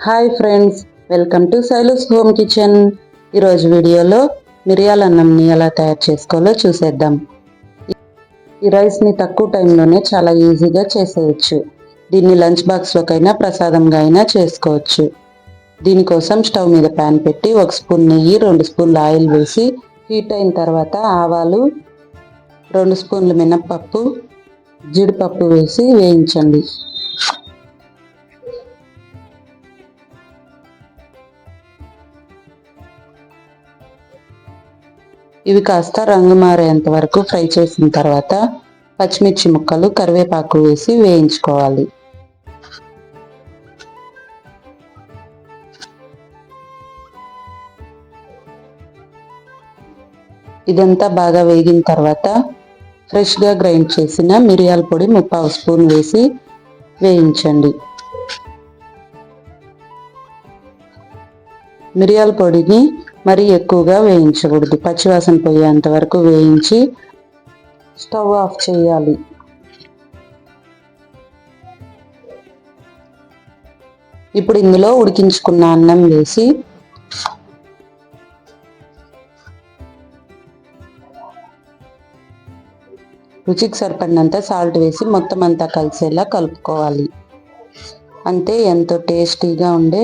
Hi friends, welcome to Shailu's home kitchen. ఈరోజు వీడియోలో మిరియాల అన్నంని ఎలా తయారు చేసుకోవాలో చూసేద్దాం. ఈ రైస్ని తక్కువ టైంలోనే చాలా ఈజీగా చేసేయచ్చు. దీన్ని లంచ్ బాక్స్లోకైనా ప్రసాదంగా అయినా చేసుకోవచ్చు. దీనికోసం స్టవ్ మీద ప్యాన్ పెట్టి 1 స్పూన్ నెయ్యి, 2 స్పూన్ల ఆయిల్ వేసి హీట్ అయిన తర్వాత ఆవాలు, 2 స్పూన్ల మినప్పప్పు, జీడిపప్పు వేసి వేయించండి. ఇవి కాస్త రంగు మారేంత వరకు ఫ్రై చేసిన తర్వాత పచ్చిమిర్చి ముక్కలు, కరివేపాకు వేసి వేయించుకోవాలి. ఇదంతా బాగా వేగిన తర్వాత ఫ్రెష్గా గ్రైండ్ చేసిన మిరియాల పొడి 3/4 స్పూన్ వేసి వేయించండి. మిరియాల పొడిని మరీ ఎక్కువగా వేయించకూడదు, పచ్చివాసన పోయేంత వరకు వేయించి స్టవ్ ఆఫ్ చేయాలి. ఇప్పుడు ఇందులో ఉడికించుకున్న అన్నం వేసి రుచికి సరిపడినంత సాల్ట్ వేసి మొత్తం అంతా కలిసేలా కలుపుకోవాలి. అంతే, ఎంతో టేస్టీగా ఉండే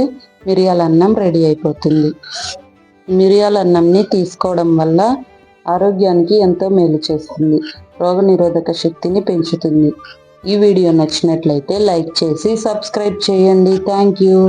మిరియాల అన్నం రెడీ అయిపోతుంది. మిరియాల అన్నంని తీసుకోవడం వల్ల ఆరోగ్యానికి ఎంతో మేలు చేస్తుంది, రోగనిరోధక శక్తిని పెంచుతుంది. ఈ వీడియో నచ్చినట్లయితే లైక్ చేసి సబ్స్క్రైబ్ చేయండి. Thank you.